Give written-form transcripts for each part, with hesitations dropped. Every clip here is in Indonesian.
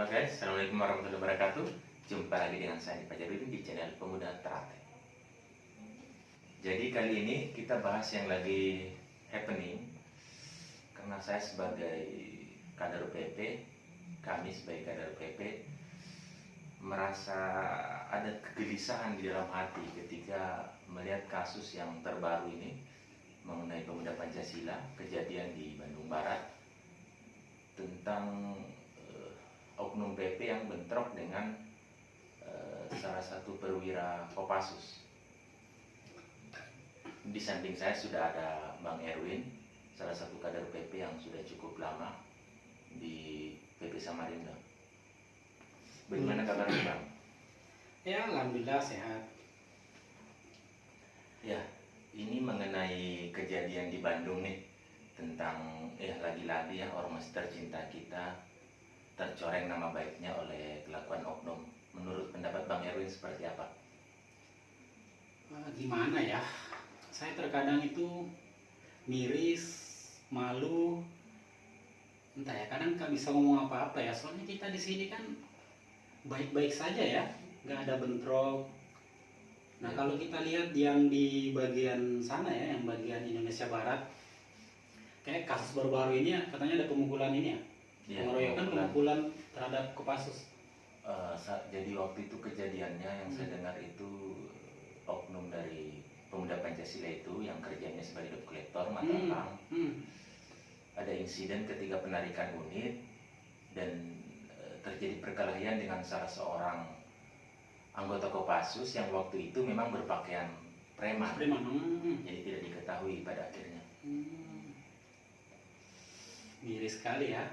Halo guys, Assalamualaikum warahmatullahi wabarakatuh. Jumpa lagi dengan saya di Fajarudin di channel Pemuda Teratai. Jadi kali ini kita bahas yang lagi happening. Karena saya sebagai kader PP, kami sebagai kader PP merasa ada kegelisahan di dalam hati ketika melihat kasus yang terbaru ini mengenai pemuda Pancasila, kejadian di Bandung Barat, tentang oknum PP yang bentrok dengan salah satu perwira Kopassus. Di samping saya sudah ada Bang Erwin, salah satu kader PP yang sudah cukup lama di PP Samarinda. Bagaimana kabarnya, Bang? Ya, alhamdulillah sehat. Ya, ini mengenai kejadian di Bandung nih, tentang lagi-lagi ya ormas tercinta kita tercoreng nama baiknya oleh kelakuan oknum. Menurut pendapat Bang Erwin seperti apa? Gimana ya? Saya terkadang itu miris, malu. Entah ya, kadang nggak bisa ngomong apa-apa ya. Soalnya kita di sini kan baik-baik saja ya, nggak ada bentrok. Nah, kalau kita lihat yang di bagian sana ya, yang bagian Indonesia Barat, kayak kasus baru-baru ini ya, katanya ada pemukulan ini ya, pengeroyokan, pemukulan terhadap Kopassus. Jadi waktu itu kejadiannya yang saya dengar itu oknum dari pemuda Pancasila itu yang kerjanya sebagai debt collector Mataram. Ada insiden ketika penarikan unit dan terjadi perkelahian dengan salah seorang anggota Kopassus yang waktu itu memang berpakaian preman. Jadi tidak diketahui pada akhirnya. Miris sekali ya.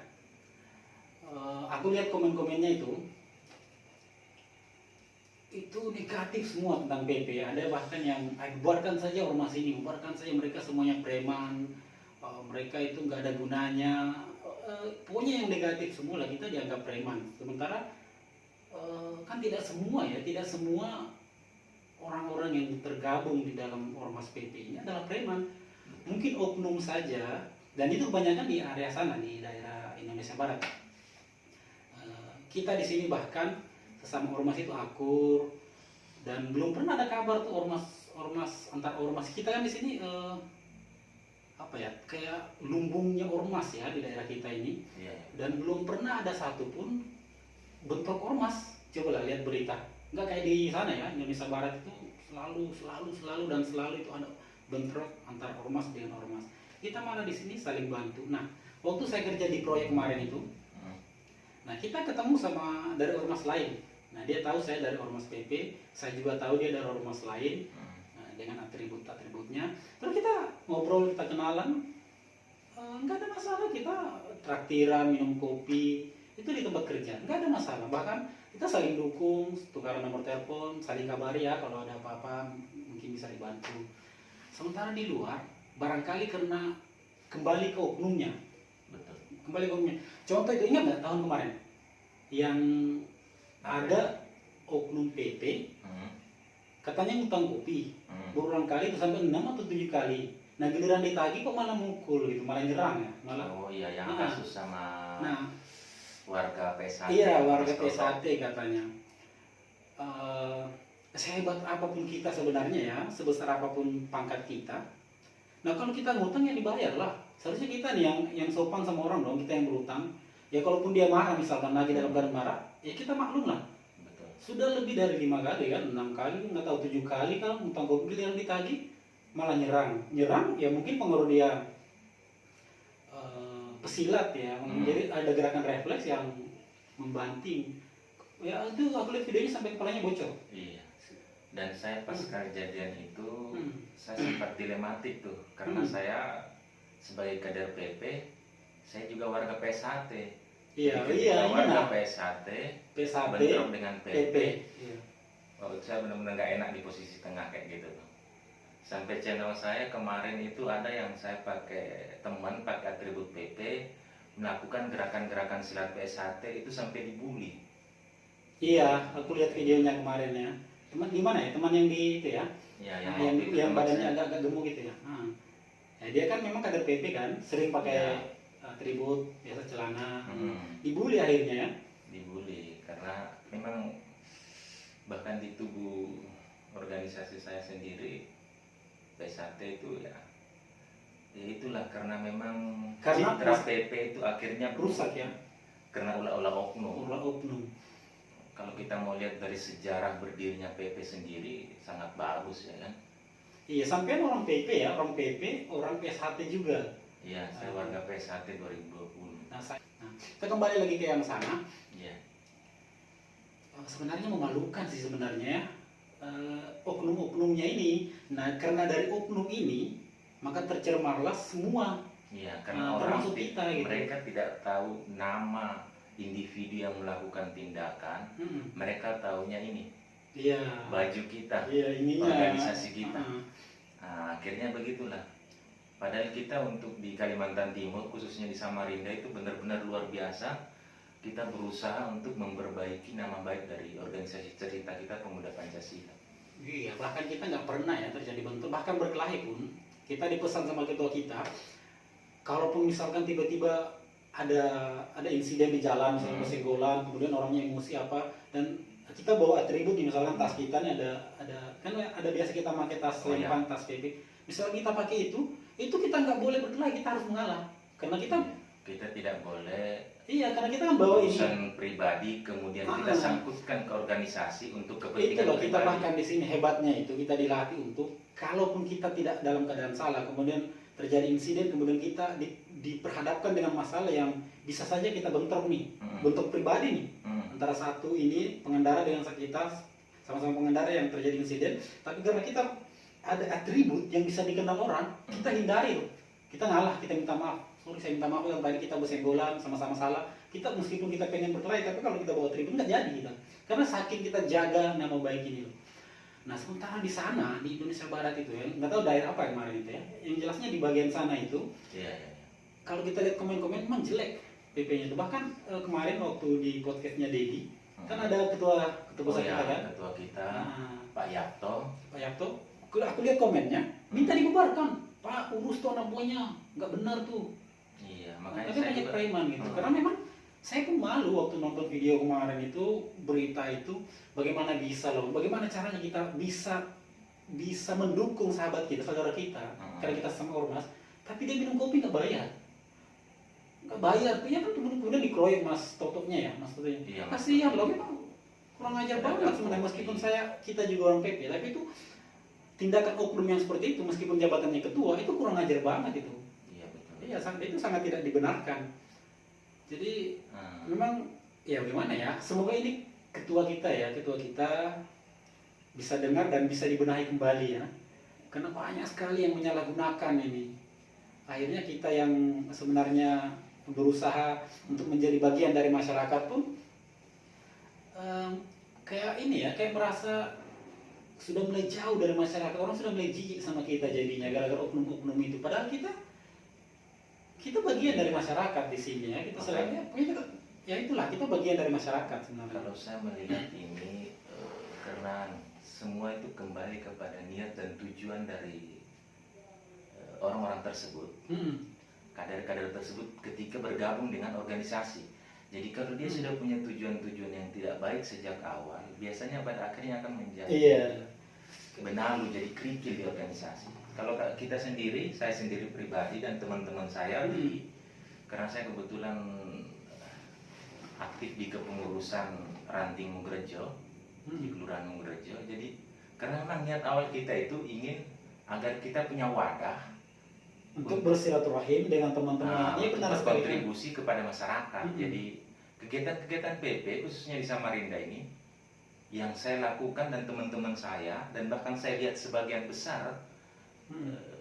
Aku lihat komen-komennya itu negatif semua tentang PP. Ada bahkan yang bubarkan saja ormas ini, bubarkan saja, mereka semuanya preman, mereka itu nggak ada gunanya. Pokoknya yang negatif semua lah, kita dianggap preman. Sementara kan tidak semua orang-orang yang tergabung di dalam ormas PP ini adalah preman. Mungkin oknum saja, dan itu kebanyakan di area sana, di daerah Indonesia Barat. Kita di sini bahkan sesama ormas itu akur, dan belum pernah ada kabar tuh ormas antar ormas. Kita kan di sini kayak lumbungnya ormas ya di daerah kita ini. Dan belum pernah ada satupun bentrok ormas. Coba lihat berita, nggak kayak di sana ya, Indonesia Barat itu selalu itu ada bentrok antar ormas dengan ormas. Kita malah di sini saling bantu. Nah, waktu saya kerja di proyek kemarin itu, nah kita ketemu sama dari ormas lain. Nah, dia tahu saya dari ormas PP, saya juga tahu dia dari ormas lain, dengan atribut-atributnya. Terus kita ngobrol, kita kenalan, nggak ada masalah, kita traktiran, minum kopi, itu di tempat kerja, nggak ada masalah. Bahkan kita saling dukung, tukaran nomor telepon, saling kabari ya kalau ada apa-apa mungkin bisa dibantu. Sementara di luar, barangkali karena kembali ke oknumnya. Betul. Kembali ke oknumnya. Contoh itu, ingat nggak tahun kemarin yang ada oknum PP katanya ngutang kopi berulang kali itu sampai 6 atau 7 kali. Nah, giliran ditagih kok malah mukul gitu, malah nyerang ya, malah. Oh iya, yang kasus sama warga PSAT. Iya, warga PSAT katanya. Sehebat apapun kita sebenarnya ya, sebesar apapun pangkat kita, nah kalau kita ngutang ya dibayar lah. Seharusnya kita nih yang sopan sama orang dong, kita yang berutang. Ya kalaupun dia marah misalkan lagi dalam keadaan marah, ya kita maklum lah. Betul. Sudah lebih dari 5 kali kan, 6 kali, nggak tahu 7 kali kan ngutang kopi yang ditagih malah nyerang ya, mungkin pengaruh dia pesilat ya, jadi ada gerakan refleks yang membanting. Ya itu aku lihat videonya sampai kepalanya bocor. Iya. Dan saya pas kejadian itu saya sempat dilematik tuh, karena saya sebagai kader PP, saya juga warga PSAT. Iya, warga PSAT bentrok dengan PP. Iya. Waktu saya benar-benar nggak enak di posisi tengah kayak gitu tuh. Sampai channel saya kemarin itu ada yang saya pakai teman pakai atribut PP melakukan gerakan-gerakan silat PSAT itu sampai dibully. Iya, aku lihat videonya kemarin ya. Teman gimana ya? Teman yang di itu ya? Ya, yang badannya agak gemuk gitu ya. Ya, dia kan memang kader PP kan, sering pakai atribut biasa celana. Dibully akhirnya ya. dibully karena memang bahkan di tubuh organisasi saya sendiri PSAT itu ya itulah karena memang Karena citra PP itu akhirnya rusak ya, karena ulah-ulah oknum. oknum. Kalau kita mau lihat dari sejarah berdirinya PP sendiri sangat bagus ya kan. Iya, sampai orang PP ya, orang PP, orang PSHT juga. Iya, saya warga PSHT 2020. Nah, kita kembali lagi ke yang sana. Iya. Sebenarnya memalukan sih sebenarnya oknum-oknumnya ini. Nah, karena dari oknum ini maka tercemarlah semua. Iya, karena orang termasuk kita gitu. Mereka tidak tahu nama individu yang melakukan tindakan. Mereka taunya ini. Iya. Baju kita. Iya, ininya. Organisasi kita. Nah, akhirnya begitulah. Padahal kita untuk di Kalimantan Timur, khususnya di Samarinda itu benar-benar luar biasa. Kita berusaha untuk memperbaiki nama baik dari organisasi cerita kita Pemuda Pancasila. Iya, bahkan kita nggak pernah ya terjadi bentuk, bahkan berkelahi pun kita dipesan sama ketua kita, kalaupun misalkan tiba-tiba ada insiden di jalan, misalnya persenggolan, kemudian orangnya emosi apa, dan kita bawa atribut, misalkan tas kita nih kan ada biasa kita pakai tas lempang, tas PP. Misalnya kita pakai itu kita nggak boleh berkelahi, kita harus mengalah, karena kita tidak boleh. Iya, karena kita kan bawa urusan pribadi, kemudian kita sangkutkan ke organisasi untuk kepentingan itu loh, pribadi. kita bahkan di sini hebatnya itu kita dilatih untuk kalaupun kita tidak dalam keadaan salah, kemudian terjadi insiden, kemudian kita diperhadapkan dengan masalah yang bisa saja kita bentrok nih, bentrok pribadi nih, antara satu ini pengendara dengan kita sama-sama pengendara yang terjadi insiden, tapi karena kita ada atribut yang bisa dikenal orang, kita hindari loh, kita ngalah, kita minta maaf. Sorry, saya minta maaf yang tadi kita bersenggolan, sama-sama salah. Kita meskipun kita pengen berkelahi, tapi kalau kita bawa atribut nggak jadi kita. Karena saking kita jaga nama baik ini loh. Nah, sementara di sana, di Indonesia Barat itu ya, nggak tahu daerah apa yang kemarin itu ya, yang jelasnya di bagian sana itu, kalau kita lihat komen-komen memang jelek PP-nya itu. Bahkan kemarin waktu di podcastnya Dedi, kan ada ketua kita kan? Ketua kita, Pak Yapto. Aku lihat komennya, minta dibubarkan. Pak, urus tuh anak buahnya, nggak benar tuh. Iya, makanya saya banyak preman gitu. Karena memang saya pun malu waktu nonton video kemarin itu, berita itu, bagaimana caranya kita bisa mendukung sahabat kita, saudara kita, karena kita sama ormas, tapi dia minum kopi nggak bayar, ya kan kemudian dikeroyok Mas Totoknya ya, Mas Totoknya. Iya, kasihan loh, memang kurang ajar banget sebenarnya, meskipun kita juga orang PP, tapi itu tindakan oknum yang seperti itu, meskipun jabatannya ketua, itu kurang ajar banget itu. Iya, betul. Iya, itu sangat tidak dibenarkan. Jadi memang ya gimana ya, semoga ini ketua kita bisa dengar dan bisa dibenahi kembali ya. Karena banyak sekali yang menyalahgunakan ini. Akhirnya kita yang sebenarnya berusaha untuk menjadi bagian dari masyarakat pun kayak merasa sudah mulai jauh dari masyarakat, orang sudah mulai jijik sama kita jadinya gara-gara oknum-oknum itu. Padahal kita bagian dari masyarakat di sini ya. Kita selainnya ya itulah, kita bagian dari masyarakat sebenarnya. Kalau saya melihat ini karena semua itu kembali kepada niat dan tujuan dari orang-orang tersebut. Kader-kader tersebut ketika bergabung dengan organisasi. Jadi kalau dia sudah punya tujuan-tujuan yang tidak baik sejak awal, biasanya pada akhirnya akan menjadi benalu, jadi kerikil di organisasi. Kalau kita sendiri, saya sendiri pribadi dan teman-teman saya, karena saya kebetulan aktif di kepengurusan Ranting Mugrejo, di Kelurahan Mugrejo. Jadi karena memang niat awal kita itu ingin agar kita punya wadah untuk bersilaturahim dengan teman-teman, berkontribusi kepada masyarakat. Jadi kegiatan-kegiatan PP khususnya di Samarinda ini yang saya lakukan dan teman-teman saya, dan bahkan saya lihat sebagian besar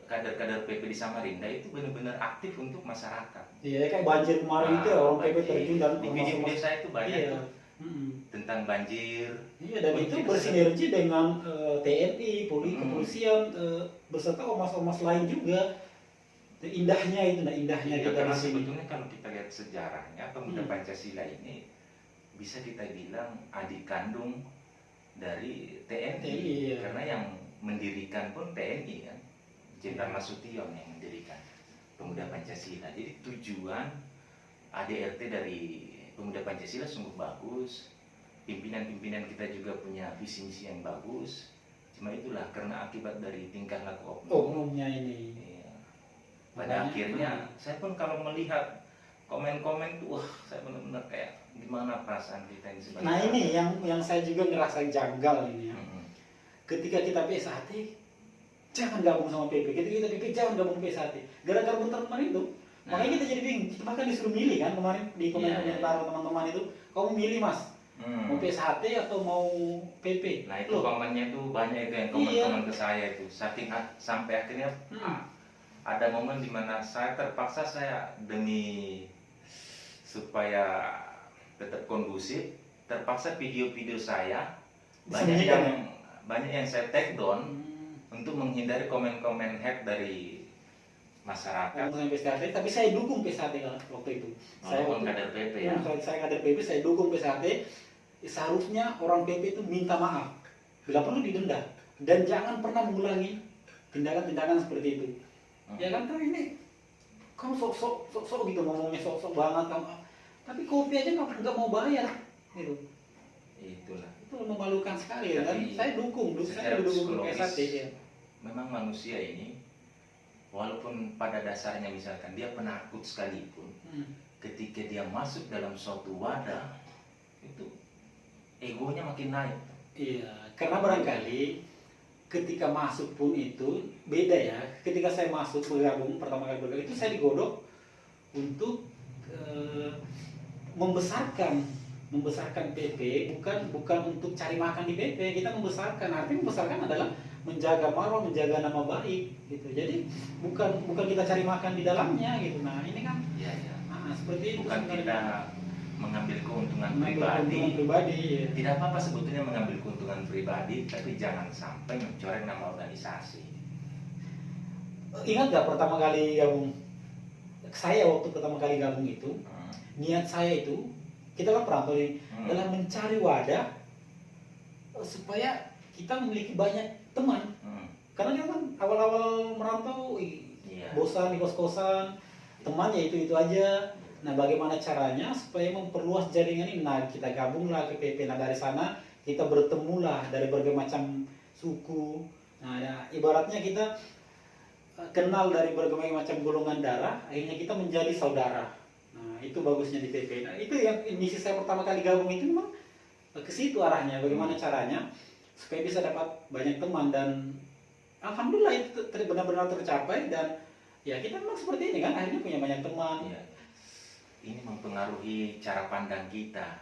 kader-kader PP di Samarinda itu benar-benar aktif untuk masyarakat. Iya, kayak banjir kemarin itu orang PP terjun dan di video saya itu banyak tuh tentang banjir. Iya, dan itu bersinergi dengan TNI, kepolisian, beserta ormas-ormas lain juga. Indahnya itu, indahnya kita karena di sini. sebetulnya kalau kita lihat sejarahnya, Pemuda Pancasila ini bisa kita bilang adik kandung dari TNI. Karena yang mendirikan pun TNI kan, Jenderal Nasution yang mendirikan Pemuda Pancasila. Jadi tujuan ADRT dari Pemuda Pancasila sungguh bagus, pimpinan-pimpinan kita juga punya visi misi yang bagus. Cuma itulah karena akibat dari tingkah laku oknumnya ini. Iya. Pada akhirnya saya pun kalau melihat komen-komen tuh, wah saya benar-benar kayak gimana perasaan kita ini sebagai. Nah ini yang saya juga ngerasa janggal ini ya. Ketika kita PSHT, jangan gabung sama PP. Ketika kita PP, jangan gabung PSHT. Gara-gara bentar kemarin itu, makanya kita jadi bingung. Kita bahkan disuruh milih kan kemarin di komentar teman-teman itu, kamu milih mas, mau PSHT atau mau PP? Nah itu komennya tuh banyak itu yang komen-komen ke saya itu. Sampai akhirnya ada momen dimana saya terpaksa saya supaya tetap kondusif, terpaksa video-video saya banyak yang saya take down untuk menghindari komen-komen hate dari masyarakat. Tapi saya dukung PSHT waktu itu. Saya kader PP ya. Saya kader PP, saya dukung PSHT. Seharusnya orang PP itu minta maaf, bila perlu didenda, dan jangan pernah mengulangi tindakan-tindakan seperti itu. Ya kan, tapi ini kamu sok gitu ngomongnya, sok banget kamu. Tapi kopi aja nggak mau bayar, gitu. Itulah. Itu memalukan sekali ya. Dan saya dukung PSHT ya. Memang manusia ini, walaupun pada dasarnya misalkan dia penakut sekalipun, ketika dia masuk dalam suatu wadah, itu egonya makin naik. Iya, karena barangkali ketika masuk pun itu beda ya. Ketika saya masuk bergabung pertama kali bergabung itu saya digodok untuk membesarkan PP, bukan untuk cari makan di PP. Kita membesarkan, artinya membesarkan adalah menjaga marwah, menjaga nama baik gitu. Jadi bukan kita cari makan di dalamnya gitu. Nah ini kan seperti itu. Bukan kita mengambil keuntungan pribadi. Ya. Tidak apa-apa sebetulnya mengambil keuntungan pribadi, tapi jangan sampai mencoreng nama organisasi. Ingat gak pertama kali gabung? Saya waktu pertama kali gabung itu, niat saya itu, kita kan perantau ini, adalah mencari wadah supaya kita memiliki banyak teman. Karena kita kan awal-awal merantau, bosan di kos-kosan, temannya itu aja. Nah, bagaimana caranya supaya memperluas jaringan ini? Nah, kita gabunglah ke PP. Nah, dari sana kita bertemulah dari berbagai macam suku. Nah, ya, ibaratnya kita kenal dari berbagai macam golongan darah, akhirnya kita menjadi saudara. Nah, itu bagusnya di PP. Nah, itu yang misi saya pertama kali gabung itu memang ke situ arahnya. Bagaimana caranya supaya bisa dapat banyak teman, dan alhamdulillah itu benar-benar tercapai. Dan ya kita memang seperti ini kan, akhirnya punya banyak teman. Ya. Ini mempengaruhi cara pandang kita.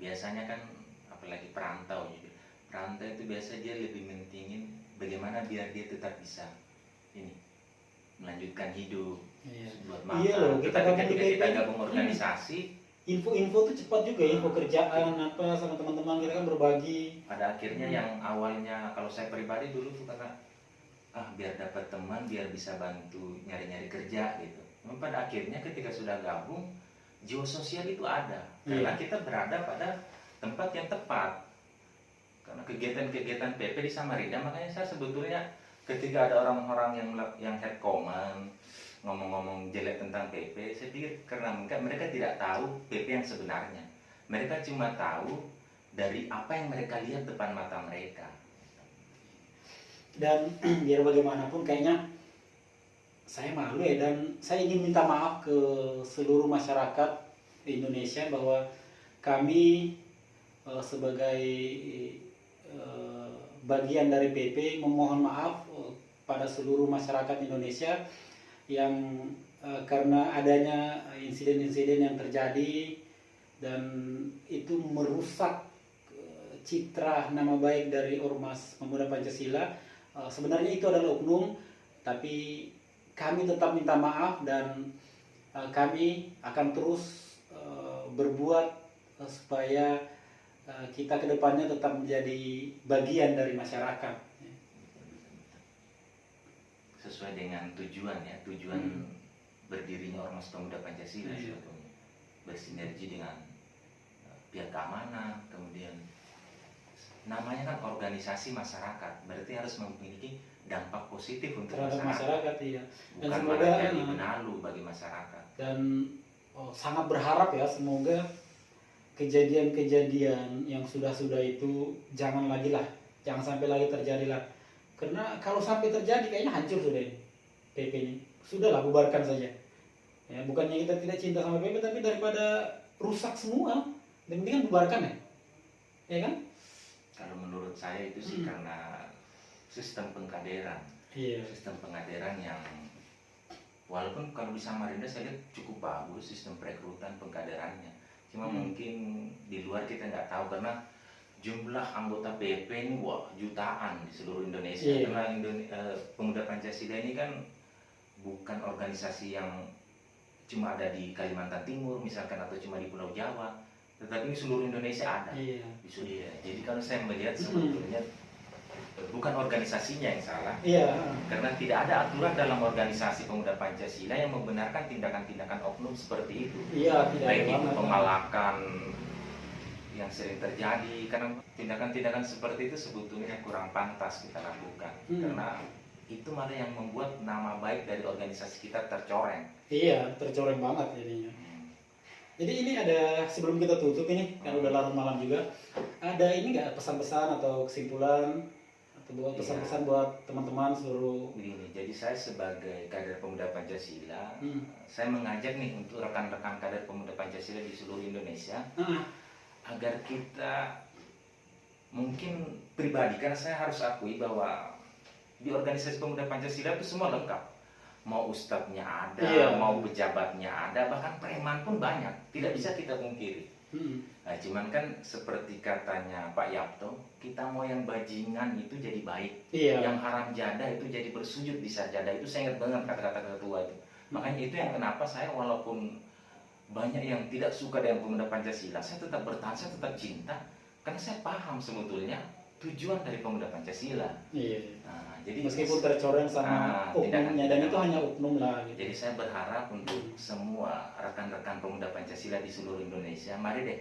Biasanya kan apalagi perantau gitu. Perantau itu biasa dia lebih mentingin bagaimana biar dia tetap bisa melanjutkan hidup. Buat makan. Iya loh, ketika kita gabung organisasi, info tuh cepat juga, info kerjaan apa sama teman-teman kita kan berbagi. Pada akhirnya yang awalnya kalau saya pribadi dulu tuh karena biar dapat teman, biar bisa bantu nyari-nyari kerja gitu. Namun pada akhirnya ketika sudah gabung, jiwa sosial itu ada. Karena kita berada pada tempat yang tepat. Karena kegiatan-kegiatan PP di Samarinda, makanya saya sebetulnya ketika ada orang-orang yang head comment, ngomong-ngomong jelek tentang PP, saya pikir karena mereka tidak tahu PP yang sebenarnya. Mereka cuma tahu dari apa yang mereka lihat depan mata mereka. Dan biar bagaimanapun kayaknya saya malu ya, dan saya ingin minta maaf ke seluruh masyarakat Indonesia bahwa kami sebagai bagian dari PP memohon maaf pada seluruh masyarakat Indonesia yang karena adanya insiden-insiden yang terjadi dan itu merusak citra nama baik dari Ormas Pemuda Pancasila. Sebenarnya itu adalah oknum, tapi kami tetap minta maaf dan kami akan terus berbuat supaya kita kedepannya tetap menjadi bagian dari masyarakat. Sesuai dengan tujuan ya, berdirinya Ormas Pemuda Pancasila sebetulnya. Bersinergi dengan pihak keamanan, kemudian namanya kan organisasi masyarakat, berarti harus memiliki dampak positif untuk masyarakat. Iya. Dan bukan malah jadi benalu bagi masyarakat. Dan sangat berharap ya, semoga kejadian-kejadian yang sudah-sudah itu jangan lagi lah, jangan sampai lagi terjadi lah. Karena kalau sampai terjadi kayaknya hancur sudah ini PP ini. Sudahlah, bubarkan saja. Ya, bukannya kita tidak cinta sama PP, tapi daripada rusak semua, dan mendingan bubarkan ya. Ya kan? Kalau menurut saya itu sih karena sistem pengkaderan. Iya. Sistem pengkaderan yang walaupun kalau di Samarinda saya lihat cukup bagus sistem perekrutan pengkaderannya. Cuma mungkin di luar kita nggak tahu karena jumlah anggota PP ini wah jutaan di seluruh Indonesia. Iya. Karena Pemuda Pancasila ini kan bukan organisasi yang cuma ada di Kalimantan Timur misalkan atau cuma di Pulau Jawa, tetapi ini seluruh Indonesia ada. Iya. Iya. Jadi kalau saya melihat sebetulnya bukan organisasinya yang salah. Iya. Karena tidak ada aturan dalam organisasi Pemuda Pancasila yang membenarkan tindakan-tindakan oknum seperti itu. Iya, tidak Baik ada itu banget. pemalakan yang sering terjadi, karena tindakan-tindakan seperti itu sebetulnya kurang pantas kita lakukan. Karena itu malah yang membuat nama baik dari organisasi kita tercoreng. Iya, tercoreng banget jadinya. Jadi ini ada, sebelum kita tutup ini, kan udah larut malam juga, ada ini nggak pesan-pesan atau kesimpulan atau buat pesan-pesan buat teman-teman seluruh? Begini, jadi saya sebagai kader Pemuda Pancasila, saya mengajak nih untuk rekan-rekan kader Pemuda Pancasila di seluruh Indonesia agar kita mungkin pribadi, karena saya harus akui bahwa di organisasi Pemuda Pancasila itu semua lengkap. Mau ustadznya ada, mau pejabatnya ada, bahkan preman pun banyak. Tidak bisa kita pungkiri. Nah, cuman kan seperti katanya Pak Yapto, kita mau yang bajingan itu jadi baik, yang haram jadah itu jadi bersujud di sajadah. Itu saya ingat banget kata-kata ketua itu. Makanya itu yang kenapa saya walaupun banyak yang tidak suka dengan Pemuda Pancasila, saya tetap bertahan, saya tetap cinta, karena saya paham sebetulnya tujuan dari Pemuda Pancasila. Nah, jadi meskipun tercoreng sama oknumnya, dan itu hanya oknum lah. Gitu. Jadi saya berharap untuk semua rekan-rekan Pemuda Pancasila di seluruh Indonesia, mari deh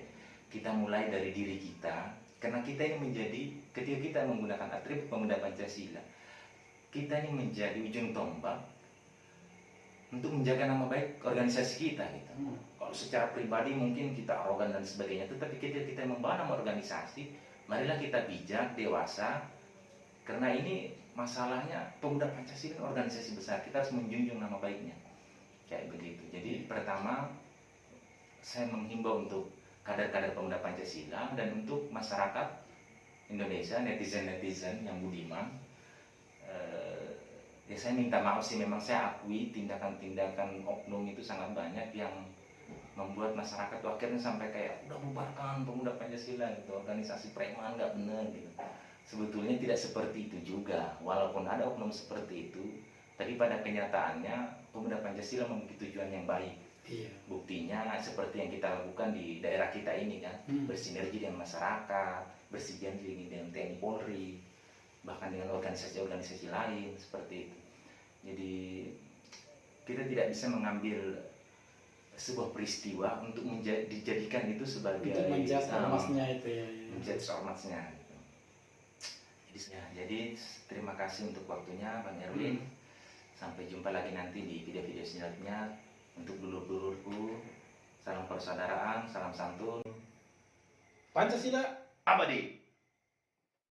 kita mulai dari diri kita, karena kita ini menjadi, ketika kita menggunakan atribut Pemuda Pancasila, kita ini menjadi ujung tombak untuk menjaga nama baik organisasi kita gitu. Kalau secara pribadi mungkin kita arogan dan sebagainya, tetapi kita membawa nama organisasi, marilah kita bijak, dewasa, karena ini masalahnya Pemuda Pancasila organisasi besar, kita harus menjunjung nama baiknya kayak begitu. Jadi pertama saya menghimbau untuk kader-kader Pemuda Pancasila dan untuk masyarakat Indonesia, netizen-netizen yang budiman, ya saya minta maaf sih, memang saya akui tindakan-tindakan oknum itu sangat banyak yang membuat masyarakat tuh akhirnya sampai kayak udah bubarkan Pemuda Pancasila gitu, organisasi preman nggak benar gitu. Sebetulnya tidak seperti itu juga, walaupun ada oknum seperti itu, tapi pada kenyataannya Pemuda Pancasila memiliki tujuan yang baik. Buktinya seperti yang kita lakukan di daerah kita ini kan, bersinergi dengan masyarakat, bersinergi dengan TNI Polri, bahkan dengan organisasi-organisasi lain seperti itu. Jadi kita tidak bisa mengambil sebuah peristiwa untuk dijadikan itu sebagai menjudge ormasnya itu ya. Menjudge ormasnya. Jadi terima kasih untuk waktunya Bang Erwin. Sampai jumpa lagi nanti di video-video selanjutnya. Untuk dulur-dulurku, salam persaudaraan, salam santun. Pancasila Abadi.